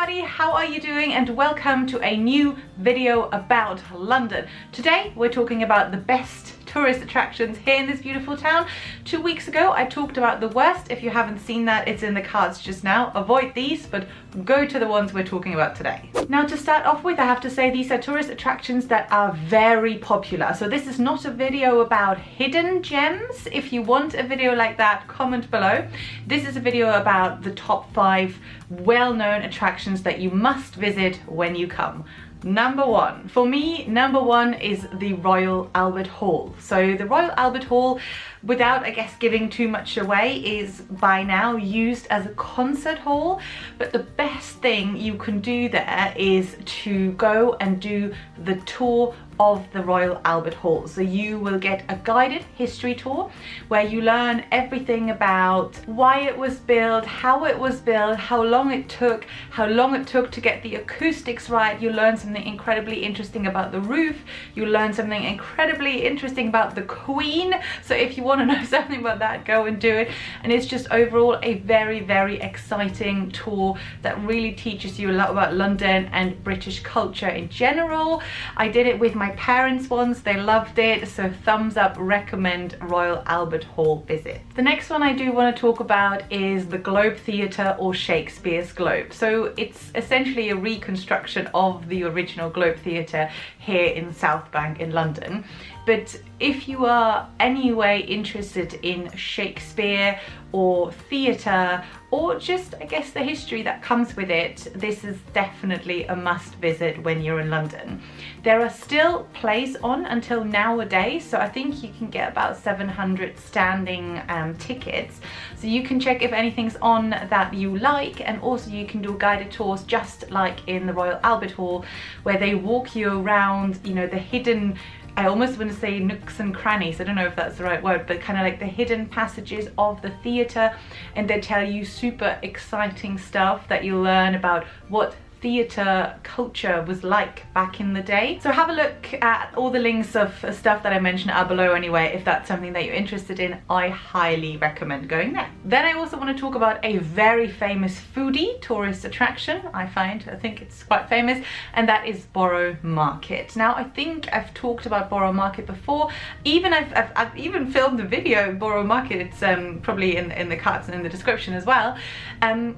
everybody, how are you doing? And welcome to a new video about London. Today we're talking about the best tourist attractions here in this beautiful town. 2 weeks ago I talked about the worst. If you haven't seen that, it's in the cards just now. Avoid these, but go to the ones we're talking about today. Now, to start off with, I have to say these are tourist attractions that are very popular. So this is not a video about hidden gems. If you want a video like that, comment below. This is a video about the top 5 well-known attractions that you must visit when you come. Number one, for me, number one is the Royal Albert Hall. So the Royal Albert Hall, without I guess giving too much away, is by now used as a concert hall, but the best thing you can do there is to go and do the tour of the Royal Albert Hall. So you will get a guided history tour where you learn everything about why it was built, how it was built, how long it took to get the acoustics right. You learn something incredibly interesting about the roof. You learn something incredibly interesting about the Queen. So if you want to know something about that, go and do it. And it's just overall a very, very exciting tour that really teaches you a lot about London and British culture in general. I did it with my parents once, they loved it, so thumbs up, recommend Royal Albert Hall visit. The next one I do want to talk about is the Globe Theatre, or Shakespeare's Globe. So it's essentially a reconstruction of the original Globe Theatre here in South Bank in London. But if you are anyway interested in Shakespeare or theatre, or just I guess the history that comes with it, this is definitely a must visit when you're in London. There are still plays on until nowadays, so I think you can get about 700 standing tickets. So you can check if anything's on that you like, and also you can do guided tours just like in the Royal Albert Hall, where they walk you around, you know, the hidden, I almost want to say nooks and crannies, I don't know if that's the right word, but kind of like the hidden passages of the theatre, and they tell you super exciting stuff that you learn about what theatre culture was like back in the day. So have a look at all the links of stuff that I mentioned are below anyway. If that's something that you're interested in, I highly recommend going there. Then I also want to talk about a very famous foodie tourist attraction. I think it's quite famous, and that is Borough Market. Now, I think I've talked about Borough Market before. I've even filmed a video of Borough Market. It's probably in the cards and in the description as well.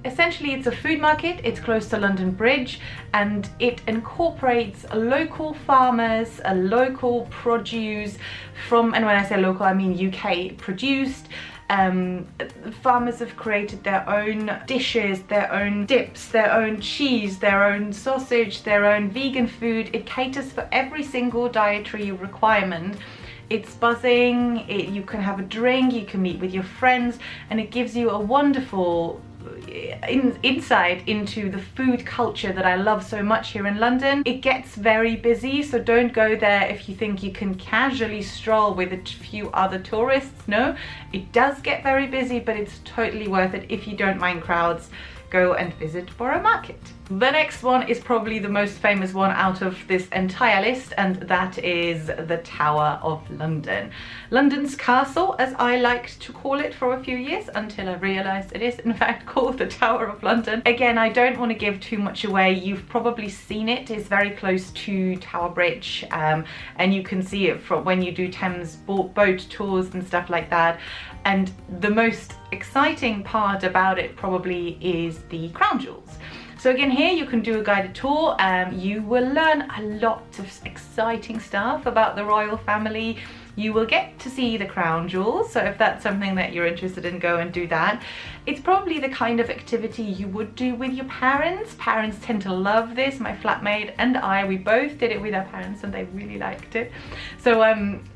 Essentially, it's a food market. It's close to London Bridge, and it incorporates local farmers, a local produce from, and when I say local I mean UK produced. Farmers have created their own dishes, their own dips, their own cheese, their own sausage, their own vegan food. It caters for every single dietary requirement. It's buzzing, you can have a drink, you can meet with your friends, and it gives you a wonderful insight into the food culture that I love so much here in London. It gets very busy, so don't go there if you think you can casually stroll with a few other tourists. No, it does get very busy, but it's totally worth it if you don't mind crowds. Go and visit Borough Market. The next one is probably the most famous one out of this entire list, and that is the Tower of London. London's castle, as I liked to call it for a few years, until I realised it is in fact called the Tower of London. Again, I don't want to give too much away. You've probably seen it. It's very close to Tower Bridge, and you can see it from when you do Thames boat tours and stuff like that. And the most exciting part about it probably is the crown jewels. So again, here you can do a guided tour. You will learn a lot of exciting stuff about the royal family. You will get to see the crown jewels, so if that's something that you're interested in, go and do that. It's probably the kind of activity you would do with your parents. Parents tend to love this. My flatmate and we both did it with our parents, and they really liked it. So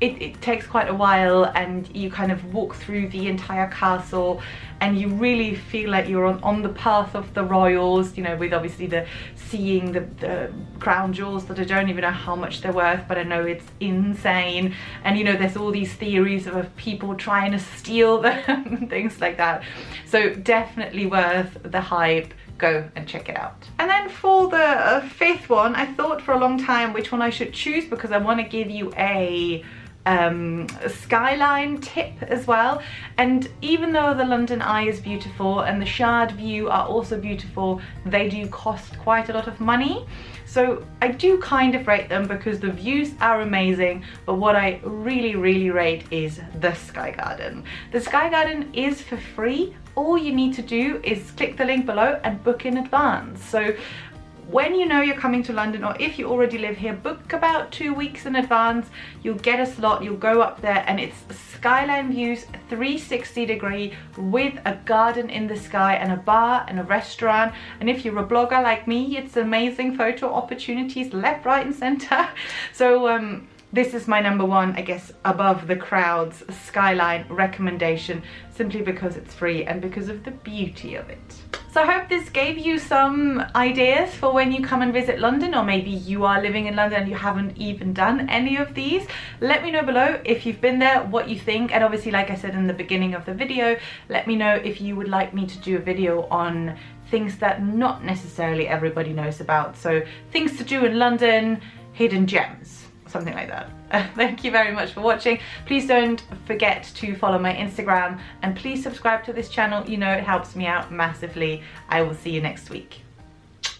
it takes quite a while, and you kind of walk through the entire castle, and you really feel like you're on the path of the royals, you know, with obviously seeing the crown jewels that I don't even know how much they're worth, but I know it's insane. And you know, there's all these theories of people trying to steal them and things like that. So definitely worth the hype. Go and check it out. And then for the fifth one, I thought for a long time which one I should choose, because I want to give you a skyline tip as well. And even though the London Eye is beautiful and the Shard view are also beautiful, they do cost quite a lot of money. So I do kind of rate them because the views are amazing, but what I really rate is the Sky Garden. The Sky Garden is for free. All you need to do is click the link below and book in advance. So when you know you're coming to London, or if you already live here, book about 2 weeks in advance. You'll get a slot, you'll go up there, and it's skyline views, 360 degree, with a garden in the sky and a bar and a restaurant. And if you're a blogger like me, it's amazing photo opportunities left, right and center. So this is my number one, I guess, above the crowds skyline recommendation, simply because it's free and because of the beauty of it. So I hope this gave you some ideas for when you come and visit London, or maybe you are living in London and you haven't even done any of these. Let me know below if you've been there, what you think, and obviously, like I said in the beginning of the video, let me know if you would like me to do a video on things that not necessarily everybody knows about. So things to do in London, hidden gems, something like that. Thank you very much for watching. Please don't forget to follow my Instagram, and please subscribe to this channel. You know, it helps me out massively. I will see you next week.